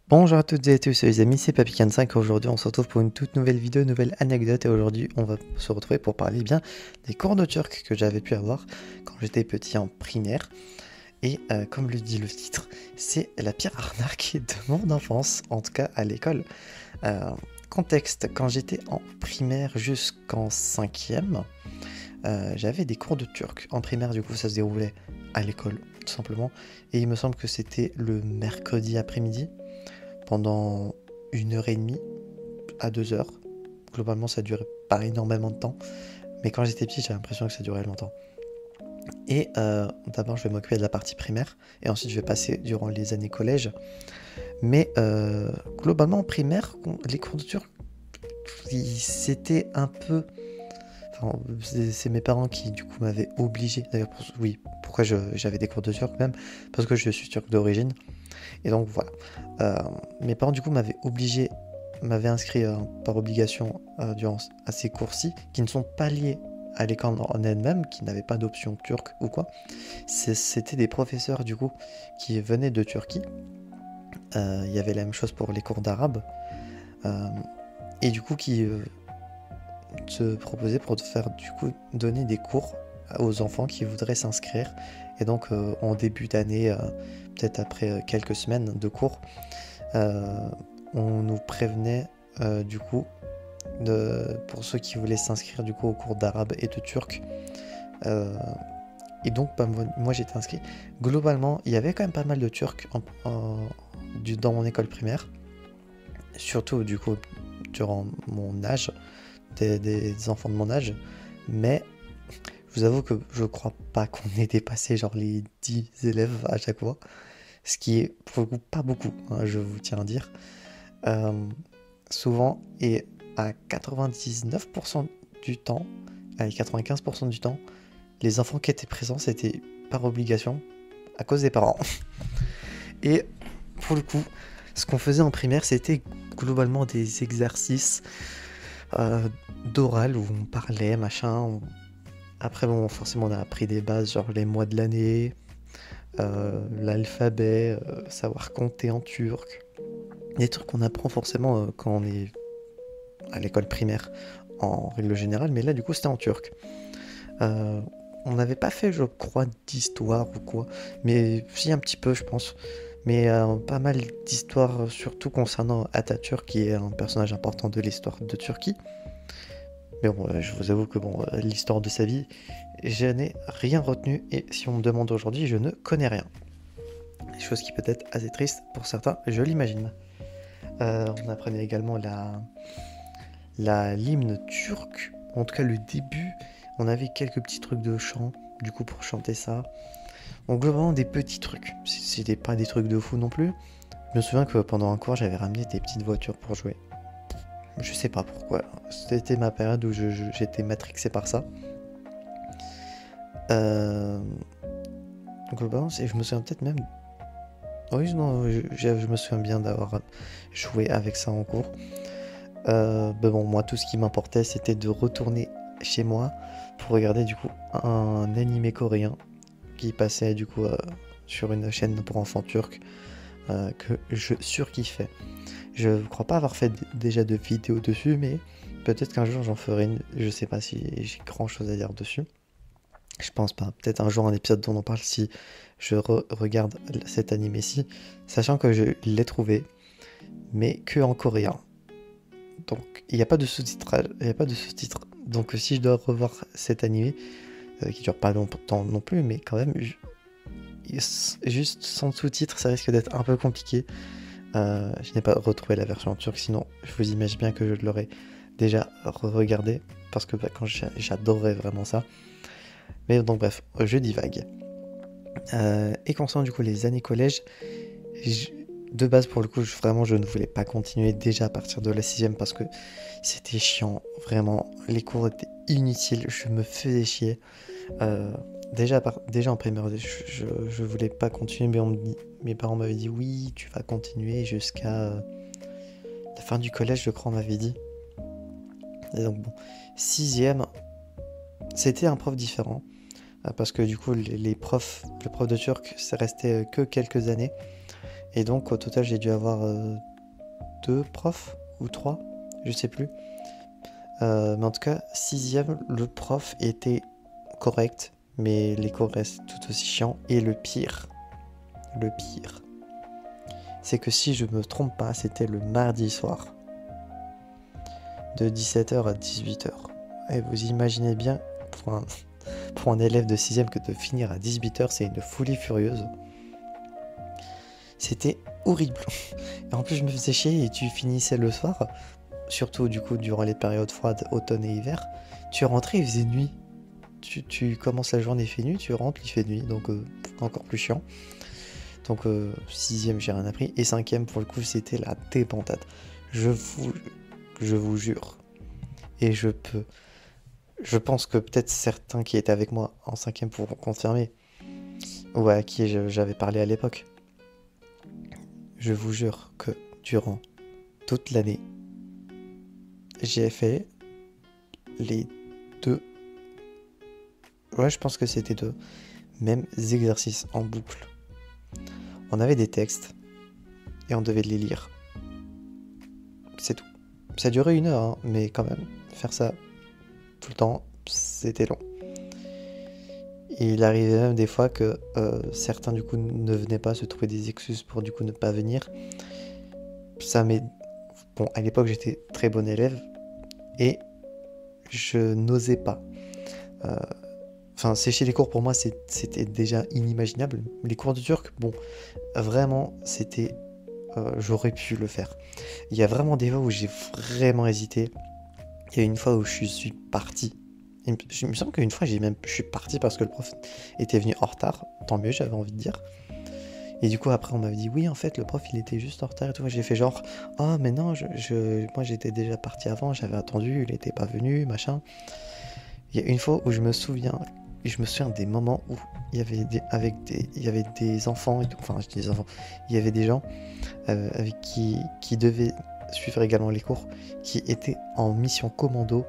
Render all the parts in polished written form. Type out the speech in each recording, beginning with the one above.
Bonjour à toutes et à tous les amis, c'est Papycan5. Aujourd'hui on se retrouve pour une toute nouvelle vidéo, nouvelle anecdote, et aujourd'hui on va se retrouver pour parler bien des cours de turc que j'avais pu avoir quand j'étais petit en primaire. Et comme le dit le titre, c'est la pire arnaque de mon enfance, en tout cas à l'école. Euh, Contexte, quand j'étais en primaire jusqu'en 5e, j'avais des cours de turc. En primaire du coup ça se déroulait à l'école tout simplement, et il me semble que c'était le mercredi après-midi pendant 1 heure et demie à 2 heures. Globalement, ça durait pas énormément de temps, mais quand j'étais petit, j'avais l'impression que ça durait longtemps. Et d'abord, je vais m'occuper de la partie primaire, et ensuite, je vais passer durant les années collège. Mais globalement, en primaire, les cours de turc, c'était un peu. Enfin, c'est mes parents qui, du coup, m'avaient obligé. D'ailleurs, oui, pourquoi j'avais des cours de turc même? Parce que je suis turc d'origine. Et donc voilà. Mes parents du coup m'avaient inscrit par obligation à ces cours-ci, qui ne sont pas liés à l'école en elle-même, qui n'avaient pas d'option turque ou quoi. C'était des professeurs du coup qui venaient de Turquie. Il y avait la même chose pour les cours d'arabe. Euh, et du coup qui se proposaient pour faire du coup donner des cours aux enfants qui voudraient s'inscrire. Et donc en début d'année, peut-être après quelques semaines de cours, euh, on nous prévenait du coup pour ceux qui voulaient s'inscrire du coup au cours d'arabe et de turc. Euh, et donc bah, moi j'étais inscrit. Globalement, il y avait quand même pas mal de turcs dans mon école primaire, surtout du coup durant mon âge, des enfants de mon âge, mais je vous avoue que je crois pas qu'on ait dépassé genre les 10 élèves à chaque fois, ce qui est pour le coup pas beaucoup, hein, je vous tiens à dire. Euh, Souvent, et à 99% du temps, allez 95% du temps, les enfants qui étaient présents, c'était par obligation, à cause des parents. Et pour le coup, ce qu'on faisait en primaire, c'était globalement des exercices d'oral où on parlait, machin. Après, bon, forcément, on a appris des bases, genre les mois de l'année, l'alphabet, savoir compter en turc. Des trucs qu'on apprend forcément quand on est à l'école primaire en règle générale, mais là du coup c'était en turc. Euh, on n'avait pas fait, je crois, d'histoire ou quoi, mais si un petit peu, je pense. Mais pas mal d'histoires, surtout concernant Atatürk, qui est un personnage important de l'histoire de Turquie. Mais bon, je vous avoue que bon, l'histoire de sa vie, je n'ai rien retenu, et si on me demande aujourd'hui, je ne connais rien. Chose qui peut être assez triste pour certains, je l'imagine. On apprenait également l'hymne turc, en tout cas le début, on avait quelques petits trucs de chant, du coup pour chanter ça. Donc globalement des petits trucs, c'était pas des trucs de fou non plus. Je me souviens que pendant un cours j'avais ramené des petites voitures pour jouer. Je sais pas pourquoi, c'était ma période où j'étais matrixé par ça. Euh... Globalement, je me souviens peut-être même... Oui, non, je me souviens bien d'avoir joué avec ça en cours. Ben bon, moi, tout ce qui m'importait, c'était de retourner chez moi pour regarder du coup un animé coréen qui passait du coup sur une chaîne pour enfants turcs que je surkiffais. Je ne crois pas avoir fait déjà de vidéos dessus, mais peut-être qu'un jour j'en ferai une. Je sais pas si j'ai grand chose à dire dessus. Je pense pas. Peut-être un jour un épisode dont on parle si je regarde cet animé-ci, sachant que je l'ai trouvé, mais que en coréen. Donc il n'y a pas de sous-titrage, il n'y a pas de sous-titres. Donc si je dois revoir cet animé, qui dure pas longtemps non plus, mais quand même, juste sans sous-titres, ça risque d'être un peu compliqué. Je n'ai pas retrouvé la version en turc, sinon je vous imagine bien que je l'aurais déjà regardé, parce que bah, quand j'adorais vraiment ça. Mais donc bref, je divague. Et concernant du coup les années collège, de base pour le coup vraiment je ne voulais pas continuer déjà à partir de la sixième parce que c'était chiant, vraiment les cours étaient inutiles, je me faisais chier. Euh, déjà en primaire je voulais pas continuer, mais mes parents m'avaient dit oui tu vas continuer jusqu'à la fin du collège, je crois, on m'avait dit. Et donc bon, sixième, c'était un prof différent parce que du coup le prof de turc c'est resté que quelques années. Et donc au total j'ai dû avoir 2 profs ou 3, je sais plus. Mais en tout cas, 6ème, le prof était correct, mais les cours restent tout aussi chiants. Et le pire, c'est que si je me trompe pas, c'était le mardi soir, de 17h à 18h. Et vous imaginez bien, pour un élève de 6ème, que de finir à 18h, c'est une folie furieuse. C'était horrible. Et en plus, je me faisais chier et tu finissais le soir, surtout du coup durant les périodes froides, automne et hiver. Tu rentrais, il faisait nuit. Tu commences la journée, il fait nuit, tu rentres, il fait nuit, donc encore plus chiant. Donc 6ème, j'ai rien appris. Et 5ème, pour le coup, c'était la débandade. Je vous jure. Et je pense que peut-être certains qui étaient avec moi en 5ème pourront confirmer, ou à qui j'avais parlé à l'époque. Je vous jure que durant toute l'année, j'ai fait les 2, ouais, je pense que c'était 2 mêmes exercices en boucle. On avait des textes et on devait les lire. C'est tout. Ça durait 1 heure, hein, mais quand même, faire ça tout le temps, c'était long. Et il arrivait même des fois que certains du coup ne venaient pas, se trouver des excuses pour du coup ne pas venir. Ça m'est... Bon, à l'époque j'étais très bon élève et je n'osais pas. Enfin, sécher les cours pour moi c'était déjà inimaginable. Les cours de turc, bon, vraiment c'était... j'aurais pu le faire. Il y a vraiment des fois où j'ai vraiment hésité. Il y a une fois où je suis parti. Il me semble qu'une fois je suis parti parce que le prof était venu en retard. Tant mieux, j'avais envie de dire. Et du coup après on m'avait dit oui en fait le prof il était juste en retard et tout. J'ai fait genre oh mais non moi j'étais déjà parti avant, j'avais attendu, il était pas venu, machin. Il y a une fois où je me souviens des moments où il y avait des enfants, enfin je dis des enfants, il y avait des gens avec qui devaient suivre également les cours, qui étaient en mission commando.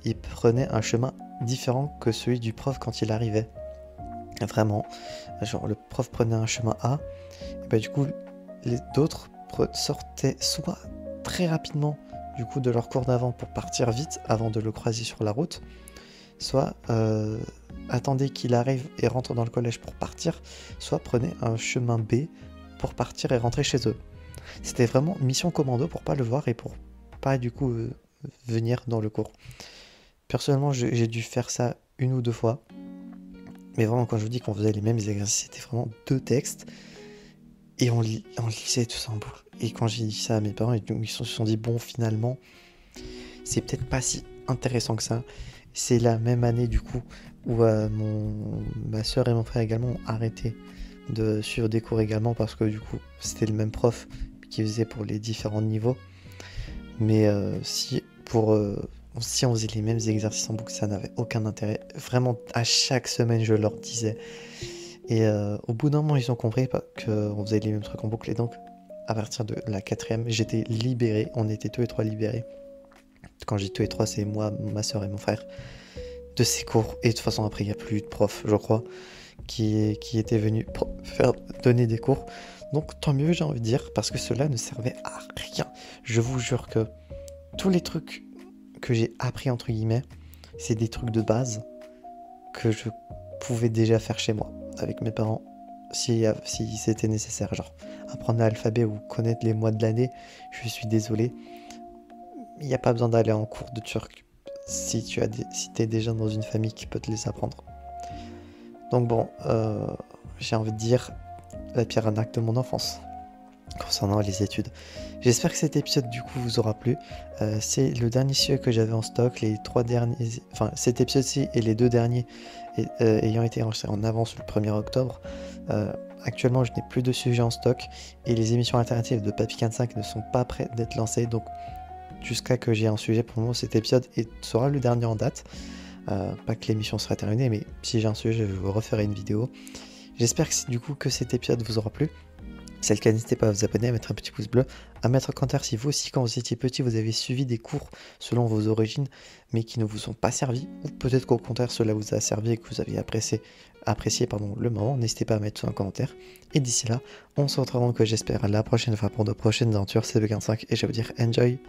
Ils prenaient un chemin différent que celui du prof quand il arrivait. Vraiment, genre le prof prenait un chemin A, et bah du coup les d'autres sortaient soit très rapidement du coup de leur cours d'avant pour partir vite avant de le croiser sur la route, soit attendaient qu'il arrive et rentre dans le collège pour partir, soit prenaient un chemin B pour partir et rentrer chez eux. C'était vraiment mission commando pour pas le voir et pour pas du coup venir dans le cours. Personnellement j'ai dû faire ça 1 ou 2 fois. Mais vraiment, quand je vous dis qu'on faisait les mêmes exercices, c'était vraiment 2 textes. Et on lisait tout ça en boucle. Et quand j'ai dit ça à mes parents, ils se sont dit, bon, finalement, c'est peut-être pas si intéressant que ça. C'est la même année, du coup, où ma soeur et mon frère également ont arrêté de suivre des cours également, parce que du coup, c'était le même prof qui faisait pour les différents niveaux. Mais si on faisait les mêmes exercices en boucle, ça n'avait aucun intérêt. Vraiment, à chaque semaine, je leur disais. Et au bout d'un moment, ils ont compris qu'on faisait les mêmes trucs en boucle. Et donc, à partir de la 4ème, j'étais libéré. On était tous les 3 libérés. Quand je dis tous les 3, c'est moi, ma soeur et mon frère. De ces cours. Et de toute façon, après, il n'y a plus de prof, je crois, qui était venu donner des cours. Donc, tant mieux, j'ai envie de dire, parce que cela ne servait à rien. Je vous jure que tous les trucs que j'ai appris entre guillemets, c'est des trucs de base que je pouvais déjà faire chez moi avec mes parents si c'était nécessaire, genre apprendre l'alphabet ou connaître les mois de l'année. Je suis désolé, il n'y a pas besoin d'aller en cours de turc si t'es déjà dans une famille qui peut te les apprendre. Donc bon, j'ai envie de dire la pire arnaque de mon enfance concernant les études. J'espère que cet épisode du coup vous aura plu. C'est le dernier sujet que j'avais en stock, les 3 derniers, enfin cet épisode-ci et les 2 derniers ayant été enregistrés en avance le 1er octobre. Actuellement je n'ai plus de sujets en stock et les émissions alternatives de Papy45 ne sont pas prêtes d'être lancées, donc jusqu'à que j'ai un sujet, pour le moment cet épisode sera le dernier en date. Pas que l'émission sera terminée, mais si j'ai un sujet je vous referai une vidéo. J'espère que du coup que cet épisode vous aura plu. Si c'est le cas, n'hésitez pas à vous abonner, à mettre un petit pouce bleu, à mettre un commentaire si vous aussi, quand vous étiez petit, vous avez suivi des cours selon vos origines, mais qui ne vous ont pas servi, ou peut-être qu'au contraire, cela vous a servi et que vous avez apprécié le moment. N'hésitez pas à mettre un commentaire. Et d'ici là, on se retrouve donc, j'espère, la prochaine fois pour de prochaines aventures. C'est B15 et je vais vous dire enjoy!